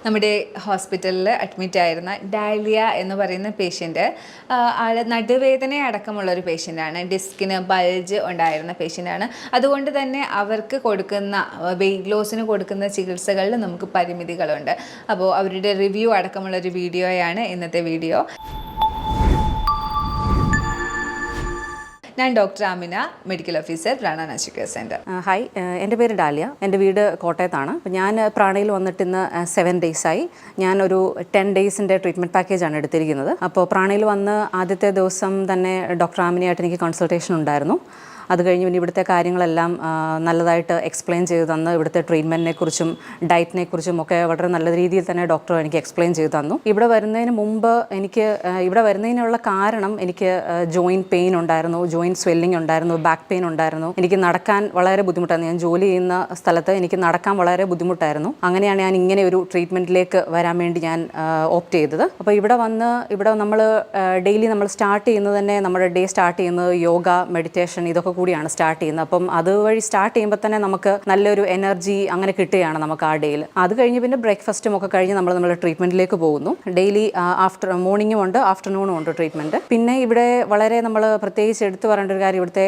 നമ്മുടെ ഹോസ്പിറ്റലിൽ അഡ്മിറ്റ് ആയിരുന്ന ഡാലിയ എന്ന് പറയുന്ന പേഷ്യൻ്റ് ആൾ നടുവേദന അടക്കമുള്ളൊരു പേഷ്യൻ്റാണ്. ഡിസ്കിന് ബൾജ് ഉണ്ടായിരുന്ന പേഷ്യൻ്റാണ്. അതുകൊണ്ട് തന്നെ അവർക്ക് കൊടുക്കുന്ന വെയിറ്റ് ലോസിന് കൊടുക്കുന്ന ചികിത്സകളിൽ നമുക്ക് പരിമിതികളുണ്ട്. അപ്പോൾ അവരുടെ റിവ്യൂ അടക്കമുള്ളൊരു വീഡിയോയാണ് ഇന്നത്തെ വീഡിയോ. ഞാൻ doctor Amina, medical officer Prana natural care centre. Hi, എൻ്റെ പേര് ഡാലിയ. എൻ്റെ വീട് കോട്ടയത്താണ്. ഞാൻ പ്രാണയിൽ വന്നിട്ട് ഇന്ന് 7 ഡേയ്സായി. ഞാനൊരു 10 ഡേയ്സിൻ്റെ ട്രീറ്റ്മെൻറ്റ് പാക്കേജാണ് എടുത്തിരിക്കുന്നത്. അപ്പോൾ പ്രാണയിൽ വന്ന് ആദ്യത്തെ ദിവസം തന്നെ ഡോക്ടർ ആമിനയായിട്ട് എനിക്ക് കൺസൾട്ടേഷൻ ഉണ്ടായിരുന്നു. അത് കഴിഞ്ഞ് പിന്നെ ഇവിടുത്തെ കാര്യങ്ങളെല്ലാം നല്ലതായിട്ട് എക്സ്പ്ലെയിൻ ചെയ്ത് തന്നു. ഇവിടുത്തെ ട്രീറ്റ്മെൻറ്റിനെ കുറിച്ചും ഡയറ്റിനെ കുറിച്ചും ഒക്കെ വളരെ നല്ല രീതിയിൽ തന്നെ ഡോക്ടർ എനിക്ക് എക്സ്പ്ലെയിൻ ചെയ്ത് തന്നു. ഇവിടെ വരുന്നതിന് മുമ്പ് ഇവിടെ വരുന്നതിനുള്ള കാരണം എനിക്ക് ജോയിൻറ്റ് പെയിൻ ഉണ്ടായിരുന്നു, ജോയിൻറ്റ് സ്വെല്ലിംഗ് ഉണ്ടായിരുന്നു, ബാക്ക് പെയിൻ ഉണ്ടായിരുന്നു. എനിക്ക് നടക്കാൻ വളരെ ബുദ്ധിമുട്ടായിരുന്നു. ഞാൻ ജോലി ചെയ്യുന്ന സ്ഥലത്ത് എനിക്ക് നടക്കാൻ വളരെ ബുദ്ധിമുട്ടായിരുന്നു. അങ്ങനെയാണ് ഞാൻ ഇങ്ങനെ ഒരു ട്രീറ്റ്മെൻറ്റിലേക്ക് വരാൻ വേണ്ടി ഞാൻ ഓപ്റ്റ് ചെയ്തത്. അപ്പോൾ ഇവിടെ നമ്മൾ ഡെയിലി നമ്മൾ സ്റ്റാർട്ട് ചെയ്യുന്നത് തന്നെ നമ്മുടെ ഡേ സ്റ്റാർട്ട് ചെയ്യുന്നത് യോഗ, മെഡിറ്റേഷൻ ഇതൊക്കെ കൂടിയാണ് സ്റ്റാർട്ട് ചെയ്യുന്നത്. അപ്പം അതുവഴി സ്റ്റാർട്ട് ചെയ്യുമ്പോൾ തന്നെ നമുക്ക് നല്ലൊരു എനർജി അങ്ങനെ കിട്ടുകയാണ് നമുക്ക് ആ ഡേയിൽ. അത് കഴിഞ്ഞ് പിന്നെ ബ്രേക്ക്ഫാസ്റ്റും ഒക്കെ കഴിഞ്ഞ് നമ്മൾ ട്രീറ്റ്മെൻറ്റിലേക്ക് പോകുന്നു. ഡെയിലി മോർണിംഗും ഉണ്ട്, ആഫ്റ്റർനൂണും ഉണ്ട് ട്രീറ്റ്മെൻറ്റ്. പിന്നെ ഇവിടെ വളരെ നമ്മൾ പ്രത്യേകിച്ച് എടുത്തു പറയേണ്ട ഒരു കാര്യം ഇവിടുത്തെ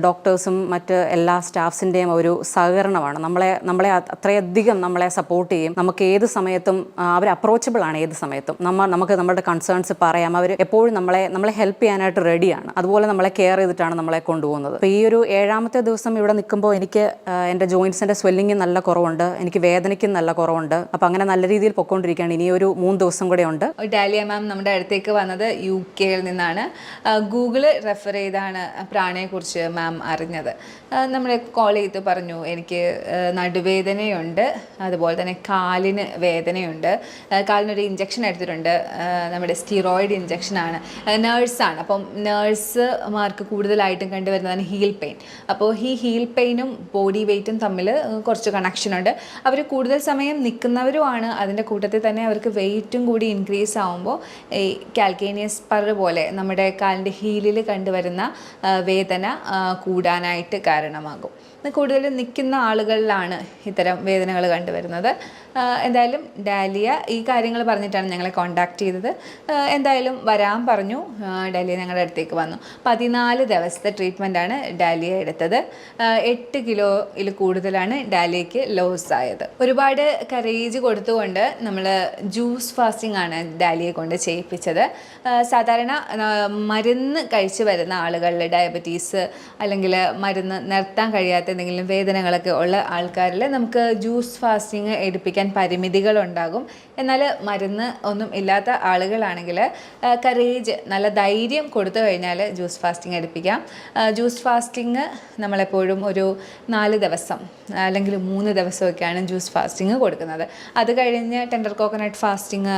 ഡോക്ടേഴ്സും മറ്റ് എല്ലാ സ്റ്റാഫ്സിൻ്റെയും ഒരു സഹകരണമാണ്. നമ്മളെ അത്രയധികം നമ്മളെ സപ്പോർട്ട് ചെയ്യും. നമുക്ക് ഏത് സമയത്തും അവർ അപ്രോച്ചബിൾ ആണ്. ഏത് സമയത്തും നമുക്ക് നമ്മുടെ കൺസേൺസ് പറയാം. അവർ എപ്പോഴും നമ്മളെ ഹെൽപ്പ് ചെയ്യാനായിട്ട് റെഡിയാണ്. അതുപോലെ നമ്മളെ കെയർ ചെയ്തിട്ടാണ് നമ്മളെ കൊണ്ടുപോകുന്നത്. അപ്പോൾ ഈ ഒരു 7ാമത്തെ ദിവസം ഇവിടെ നിൽക്കുമ്പോൾ എനിക്ക് എൻ്റെ ജോയിൻസിൻ്റെ സ്വെല്ലിംഗ് നല്ല കുറവുണ്ട്, എനിക്ക് വേദനയ്ക്കും നല്ല കുറവുണ്ട്. അപ്പോൾ അങ്ങനെ നല്ല രീതിയിൽ പൊയ്ക്കൊണ്ടിരിക്കുകയാണ്. ഇനി ഒരു 3 ദിവസം കൂടെ ഉണ്ട്. ഡാലിയ മാം നമ്മുടെ അടുത്തേക്ക് വന്നത് UK നിന്നാണ്. ഗൂഗിള് റെഫർ ചെയ്താണ് പ്രാണയെക്കുറിച്ച് മാം അറിഞ്ഞത്. നമ്മളെ കോൾ ചെയ്ത് പറഞ്ഞു എനിക്ക് നടുവേദനയുണ്ട്, അതുപോലെ തന്നെ കാലിന് വേദനയുണ്ട്, കാലിനൊരു ഇഞ്ചക്ഷൻ എടുത്തിട്ടുണ്ട്, നമ്മുടെ സ്റ്റിറോയിഡ് ഇഞ്ചക്ഷനാണ്, നേഴ്സാണ്. അപ്പം നേഴ്സുമാർക്ക് കൂടുതലായിട്ടും കണ്ടുവരുന്നതാണ് ഹീൽ പെയിൻ. അപ്പോൾ ഈ ഹീൽ പെയിനും ബോഡി വെയ്റ്റും തമ്മിൽ കുറച്ച് കണക്ഷനുണ്ട്. അവർ കൂടുതൽ സമയം നിൽക്കുന്നവരുമാണ്. അതിൻ്റെ കൂട്ടത്തിൽ തന്നെ അവർക്ക് വെയ്റ്റും കൂടി ഇൻക്രീസ് ആകുമ്പോൾ ഈ കാൽക്കേനിയസ് സ്പർ പോലെ നമ്മുടെ കാലിൻ്റെ ഹീലിൽ കണ്ടുവരുന്ന വേദന കൂടാനായിട്ട് കാരണമാകും. കൂടുതൽ നിൽക്കുന്ന ആളുകളിലാണ് ഇത്തരം വേദനകൾ കണ്ടുവരുന്നത്. എന്തായാലും ഡാലിയ ഈ കാര്യങ്ങൾ പറഞ്ഞിട്ടാണ് ഞങ്ങളെ കോൺടാക്ട് ചെയ്തത്. എന്തായാലും വരാൻ പറഞ്ഞു. ഡാലിയ ഞങ്ങളുടെ അടുത്തേക്ക് വന്നു. 14 ദിവസത്തെ ട്രീറ്റ്മെൻറ്റാണ് ഡാലിയ എടുത്തത്. 8 കിലോയിൽ കൂടുതലാണ് ഡാലിയയ്ക്ക് ലോസ് ആയത്. ഒരുപാട് കറേജ് കൊടുത്തുകൊണ്ട് നമ്മൾ ജ്യൂസ് ഫാസ്റ്റിംഗ് ആണ് ഡാലിയെ കൊണ്ട് ചെയ്യിപ്പിച്ചത്. സാധാരണ മരുന്ന് കഴിച്ച് വരുന്ന ആളുകളിൽ ഡയബറ്റീസ് അല്ലെങ്കിൽ മരുന്ന് നിർത്താൻ കഴിയാത്ത എന്തെങ്കിലും വേദനകളൊക്കെ ഉള്ള ആൾക്കാരിൽ നമുക്ക് ജ്യൂസ് ഫാസ്റ്റിംഗ് എടുപ്പിക്കാൻ പരിമിതികളുണ്ടാകും. എന്നാൽ മരുന്ന് ഒന്നും ഇല്ലാത്ത ആളുകളാണെങ്കിൽ കറേജ് നല്ല ധൈര്യം കൊടുത്തു കഴിഞ്ഞാൽ ജ്യൂസ് ഫാസ്റ്റിംഗ് എടുപ്പിക്കാം. ജ്യൂസ് ഫാസ്റ്റിംഗ് നമ്മളെപ്പോഴും ഒരു 4 ദിവസം അല്ലെങ്കിൽ 3 ദിവസമൊക്കെയാണ് ജ്യൂസ് ഫാസ്റ്റിംഗ് കൊടുക്കുന്നത്. അത് കഴിഞ്ഞ് ടെൻഡർ കോക്കനട്ട് ഫാസ്റ്റിംഗ്,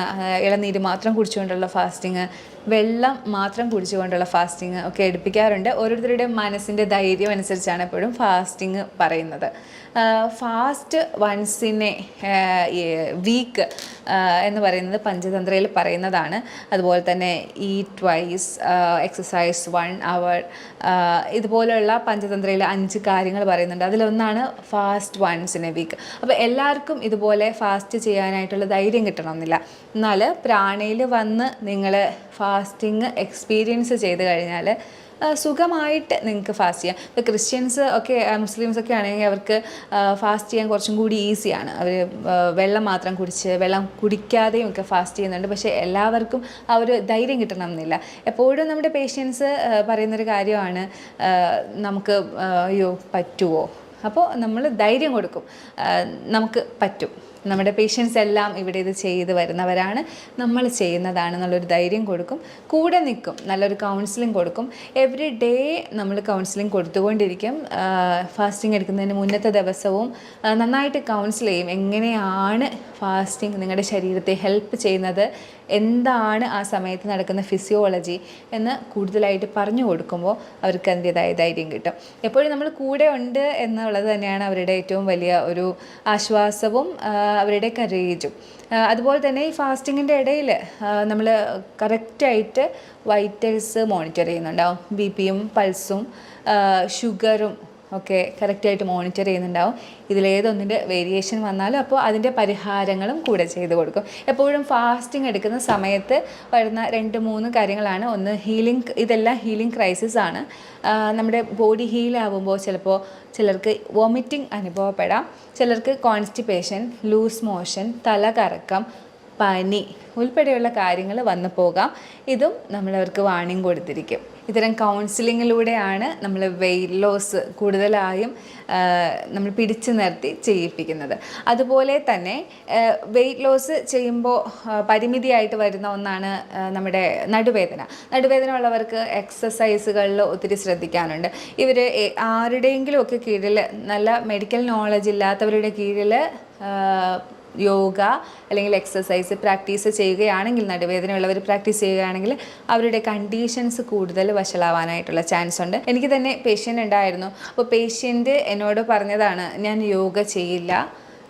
ഇളനീര് മാത്രം കുടിച്ചുകൊണ്ടുള്ള ഫാസ്റ്റിംഗ്, വെള്ളം മാത്രം കുടിച്ചുകൊണ്ടുള്ള ഫാസ്റ്റിംഗ് ഒക്കെ എടുപ്പിക്കാറുണ്ട്. ഓരോരുത്തരുടെ മനസ്സിൻ്റെ ധൈര്യം അനുസരിച്ചാണ് എപ്പോഴും ഫാസ്റ്റിംഗ് പറയുന്നത്. Fast once in a week എന്ന് പറയുന്നത് പഞ്ചതന്ത്രയിൽ പറയുന്നതാണ്. അതുപോലെ തന്നെ ഈറ്റ് ട്വൈസ്, എക്സസൈസ് 1 hour, ഇതുപോലെയുള്ള പഞ്ചതന്ത്രയിൽ 5 കാര്യങ്ങൾ പറയുന്നുണ്ട്. അതിലൊന്നാണ് fast once in a week. അപ്പോൾ എല്ലാവർക്കും ഇതുപോലെ ഫാസ്റ്റ് ചെയ്യാനായിട്ടുള്ള ധൈര്യം കിട്ടണമെന്നില്ല. എന്നാൽ പ്രാണയിൽ വന്ന് നിങ്ങൾ ഫാസ്റ്റിംഗ് എക്സ്പീരിയൻസ് ചെയ്ത് കഴിഞ്ഞാൽ സുഖമായിട്ട് നിങ്ങൾക്ക് ഫാസ്റ്റ് ചെയ്യാം. ഇപ്പോൾ ക്രിസ്ത്യൻസ് ഒക്കെ മുസ്ലിംസ് ഒക്കെ ആണെങ്കിൽ അവർക്ക് ഫാസ്റ്റ് ചെയ്യാൻ കുറച്ചും കൂടി ഈസിയാണ്. അവർ വെള്ളം മാത്രം കുടിച്ച് വെള്ളം കുടിക്കാതെയും ഒക്കെ ഫാസ്റ്റ് ചെയ്യുന്നുണ്ട്. പക്ഷേ എല്ലാവർക്കും ആ ഒരു ധൈര്യം കിട്ടണമെന്നില്ല. എപ്പോഴും നമ്മുടെ പേഷ്യൻസ് പറയുന്നൊരു കാര്യമാണ്, നമുക്ക് അയ്യോ പറ്റുമോ? അപ്പോൾ നമ്മൾ ധൈര്യം കൊടുക്കും, നമുക്ക് പറ്റും, നമ്മുടെ പേഷ്യൻസ് എല്ലാം ഇവിടെ ഇത് ചെയ്ത് വരുന്നവരാണ്, നമ്മൾ ചെയ്യുന്നതാണെന്നുള്ളൊരു ധൈര്യം കൊടുക്കും, കൂടെ നിൽക്കും, നല്ലൊരു കൗൺസിലിംഗ് കൊടുക്കും. എവറി ഡേ നമ്മൾ കൗൺസിലിംഗ് കൊടുത്തുകൊണ്ടിരിക്കും. ഫാസ്റ്റിംഗ് എടുക്കുന്നതിന് മുന്നത്തെ ദിവസവും നന്നായിട്ട് കൗൺസിൽ ചെയ്യും. എങ്ങനെയാണ് ഫാസ്റ്റിംഗ് നിങ്ങളുടെ ശരീരത്തെ ഹെൽപ്പ് ചെയ്യുന്നത്, എന്താണ് ആ സമയത്ത് നടക്കുന്ന ഫിസിയോളജി എന്ന് കൂടുതലായിട്ട് പറഞ്ഞു കൊടുക്കുമ്പോൾ അവർക്ക് അതിൻ്റേതായ ധൈര്യം കിട്ടും. എപ്പോഴും നമ്മൾ കൂടെ ഉണ്ട് എന്നുള്ളത് തന്നെയാണ് അവരുടെ ഏറ്റവും വലിയ ഒരു ആശ്വാസവും അവരുടെ കറേജും. അതുപോലെ തന്നെ ഈ ഫാസ്റ്റിങ്ങിൻ്റെ ഇടയിൽ നമ്മൾ കറക്റ്റായിട്ട് വൈറ്റൽസ് മോണിറ്റർ ചെയ്യുന്നുണ്ടാവും. BP യും പൾസും ഷുഗറും ഒക്കെ കറക്റ്റായിട്ട് മോണിറ്റർ ചെയ്യുന്നുണ്ടാവും. ഇതിലേതൊന്നിൻ്റെ വേരിയേഷൻ വന്നാലും അപ്പോൾ അതിൻ്റെ പരിഹാരങ്ങളും കൂടെ ചെയ്ത് കൊടുക്കും. എപ്പോഴും ഫാസ്റ്റിംഗ് എടുക്കുന്ന സമയത്ത് വരുന്ന 2-3 കാര്യങ്ങളാണ്. ഒന്ന് ഹീലിംഗ്, ഇതെല്ലാം ഹീലിംഗ് ക്രൈസിസ് ആണ്. നമ്മുടെ ബോഡി ഹീലാവുമ്പോൾ ചിലപ്പോൾ ചിലർക്ക് വോമിറ്റിംഗ് അനുഭവപ്പെടാം, ചിലർക്ക് കോൺസ്റ്റിപ്പേഷൻ, ലൂസ് മോഷൻ, തലകറക്കം, പനി ഉൾപ്പെടെയുള്ള കാര്യങ്ങൾ വന്നു പോകാം. ഇതും നമ്മളവർക്ക് വാണിംഗ് കൊടുത്തിരിക്കും. ഇത്തരം കൗൺസിലിങ്ങിലൂടെയാണ് നമ്മൾ വെയിറ്റ് ലോസ് കൂടുതലായും നമ്മൾ പിടിച്ചു നിർത്തി ചെയ്യിപ്പിക്കുന്നത്. അതുപോലെ തന്നെ വെയിറ്റ് ലോസ് ചെയ്യുമ്പോൾ പരിമിതിയായിട്ട് വരുന്ന ഒന്നാണ് നമ്മുടെ നടുവേദന ഉള്ളവർക്ക് എക്സസൈസുകളിൽ ഒത്തിരി ശ്രദ്ധിക്കാനുണ്ട്. ഇവർ ആരുടെയെങ്കിലും ഒക്കെ കീഴിൽ, നല്ല മെഡിക്കൽ നോളജ് ഇല്ലാത്തവരുടെ കീഴിൽ യോഗ അല്ലെങ്കിൽ എക്സസൈസ് പ്രാക്ടീസ് ചെയ്യുകയാണെങ്കിൽ, നടുവേദനയുള്ളവർ പ്രാക്ടീസ് ചെയ്യുകയാണെങ്കിൽ അവരുടെ കണ്ടീഷൻസ് കൂടുതൽ വഷളാവാനായിട്ടുള്ള ചാൻസ് ഉണ്ട്. എനിക്ക് തന്നെ പേഷ്യൻ്റ് ഉണ്ടായിരുന്നു. അപ്പോൾ പേഷ്യൻ്റ് എന്നോട് പറഞ്ഞതാണ്, ഞാൻ യോഗ ചെയ്യില്ല,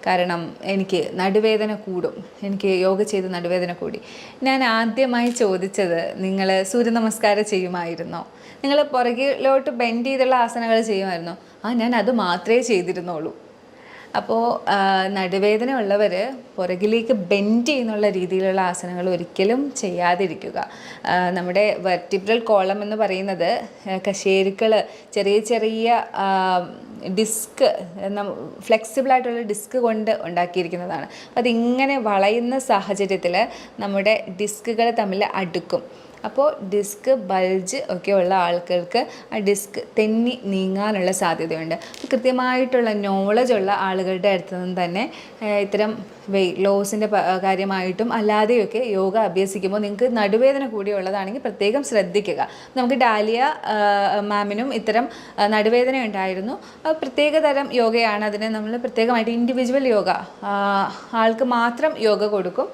കാരണം എനിക്ക് നടുവേദന കൂടും, എനിക്ക് യോഗ ചെയ്ത് നടുവേദന കൂടി. ഞാൻ ആദ്യമായി ചോദിച്ചത്, നിങ്ങൾ സൂര്യ നമസ്കാരം ചെയ്യുമായിരുന്നോ? നിങ്ങൾ പുറകിലോട്ട് ബെൻഡ് ചെയ്തുള്ള ആസനങ്ങൾ ചെയ്യുമായിരുന്നോ? ഞാൻ അത് മാത്രമേ ചെയ്തിരുന്നുള്ളൂ. അപ്പോൾ നടുവേദന ഉള്ളവർ പുറകിലേക്ക് ബെൻഡ് ചെയ്യുന്നുള്ള രീതിയിലുള്ള ആസനങ്ങൾ ഒരിക്കലും ചെയ്യാതിരിക്കുക. നമ്മുടെ വെർട്ടിബ്രൽ കോളം എന്ന് പറയുന്നത് കശേരുക്കൾ, ചെറിയ ചെറിയ ഡിസ്ക്, ഫ്ലെക്സിബിളായിട്ടുള്ള ഡിസ്ക് കൊണ്ട് ഉണ്ടാക്കിയിരിക്കുന്നതാണ്. അതിങ്ങനെ വളയുന്ന സാഹചര്യത്തിൽ നമ്മുടെ ഡിസ്കുകൾ തമ്മിൽ അടുക്കും. അപ്പോൾ ഡിസ്ക് ബൾജ് ഒക്കെ ഉള്ള ആൾക്കാർക്ക് ആ ഡിസ്ക് തെന്നി നീങ്ങാനുള്ള സാധ്യതയുണ്ട്. കൃത്യമായിട്ടുള്ള നോളജ് ഉള്ള ആളുകളുടെ അടുത്ത് നിന്ന് തന്നെ ഇത്തരം വെയിറ്റ് ലോസിൻ്റെ കാര്യമായിട്ടും അല്ലാതെയൊക്കെ യോഗ അഭ്യസിക്കുമ്പോൾ നിങ്ങൾക്ക് നടുവേദന കൂടിയുള്ളതാണെങ്കിൽ പ്രത്യേകം ശ്രദ്ധിക്കുക. നമുക്ക് ഡാലിയ മാമിനും ഇത്തരം നടുവേദന ഉണ്ടായിരുന്നു. പ്രത്യേക തരം യോഗയാണ്, അതിന് നമ്മൾ പ്രത്യേകമായിട്ട് ഇൻഡിവിജ്വൽ യോഗ, ആൾക്ക് മാത്രം യോഗ കൊടുക്കും.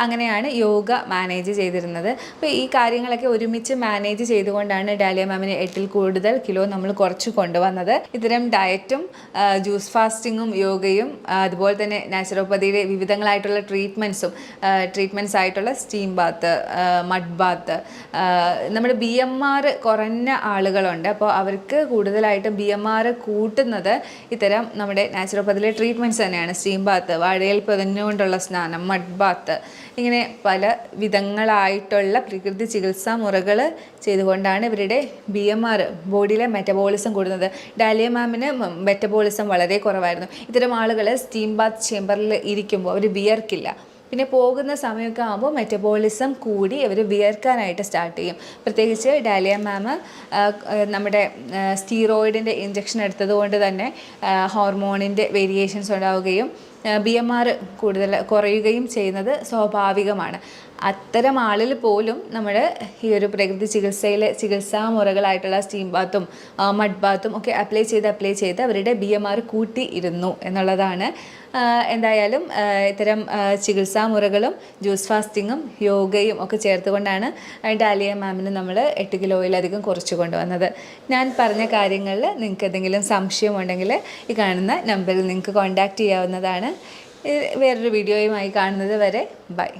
അങ്ങനെയാണ് യോഗ മാനേജ് ചെയ്തിരുന്നത്. അപ്പോൾ ഈ കാര്യങ്ങളൊക്കെ ഒരുമിച്ച് മാനേജ് ചെയ്തുകൊണ്ടാണ് ഡാലിയ മാമിന് 8-ൽ കൂടുതൽ കിലോ നമ്മൾ കുറച്ച് കൊണ്ടുവന്നത്. ഇത്തരം ഡയറ്റും ജ്യൂസ് ഫാസ്റ്റിങ്ങും യോഗയും അതുപോലെ തന്നെ നാച്ചുറോപ്പതിയുടെ വിവിധങ്ങളായിട്ടുള്ള ട്രീറ്റ്മെൻറ്റ്സ് ആയിട്ടുള്ള സ്റ്റീം ബാത്ത്, മഡ് ബാത്ത്, നമ്മുടെ BMR കുറഞ്ഞ ആളുകളുണ്ട്. അപ്പോൾ അവർക്ക് കൂടുതലായിട്ടും BMR കൂട്ടുന്നത് ഇത്തരം നമ്മുടെ നാച്ചുറോപ്പതിയിലെ ട്രീറ്റ്മെൻറ്റ്സ് തന്നെയാണ്. സ്റ്റീം ബാത്ത്, വാഴയിൽ പൊതിഞ്ഞുകൊണ്ടുള്ള സ്നാനം, മഡ് ബാത്ത്, ഇങ്ങനെ പല വിധങ്ങളായിട്ടുള്ള പ്രകൃതി ചികിത്സാ മുറകൾ ചെയ്തുകൊണ്ടാണ് ഇവരുടെ BMR, ബോഡിയിലെ മെറ്റബോളിസം കൂടുന്നത്. ഡാലിയ മാമിന് മെറ്റബോളിസം വളരെ കുറവായിരുന്നു. ഇത്തരം ആളുകൾ സ്റ്റീം ബാത്ത് ചേമ്പറിൽ ഇരിക്കുമ്പോൾ അവർ വിയർക്കില്ല. പിന്നെ പോകുന്ന സമയമൊക്കെ ആകുമ്പോൾ മെറ്റബോളിസം കൂടി അവർ വിയർക്കാനായിട്ട് സ്റ്റാർട്ട് ചെയ്യും. പ്രത്യേകിച്ച് ഡാലിയ മാം നമ്മുടെ സ്റ്റീറോയിഡിൻ്റെ ഇഞ്ചക്ഷൻ എടുത്തതുകൊണ്ട് തന്നെ ഹോർമോണിൻ്റെ വേരിയേഷൻസ് ഉണ്ടാവുകയും BMR കൂടുതൽ കുറയുകയും ചെയ്യുന്നത് സ്വാഭാവികമാണ്. അത്തരം ആളിൽ പോലും നമ്മൾ ഈ ഒരു പ്രകൃതി ചികിത്സാ മുറകളായിട്ടുള്ള സ്റ്റീം ബാത്തും മഡ് ബാത്തും ഒക്കെ അപ്ലൈ ചെയ്ത് അവരുടെ BMR കൂട്ടി ഇരുന്നു എന്നുള്ളതാണ്. എന്തായാലും ഇത്തരം ചികിത്സാ മുറകളും ജ്യൂസ് ഫാസ്റ്റിങ്ങും യോഗയും ഒക്കെ ചേർത്തുകൊണ്ടാണ് ഡാലിയ മാമിന് നമ്മൾ 8 കിലോയിലധികം കുറച്ച് കൊണ്ടുവന്നത്. ഞാൻ പറഞ്ഞ കാര്യങ്ങളിൽ നിങ്ങൾക്ക് എന്തെങ്കിലും സംശയമുണ്ടെങ്കിൽ ഈ കാണുന്ന നമ്പറിൽ നിങ്ങൾക്ക് കോൺടാക്റ്റ് ചെയ്യാവുന്നതാണ്. വേറൊരു വീഡിയോയുമായി കാണുന്നത് വരെ ബൈ.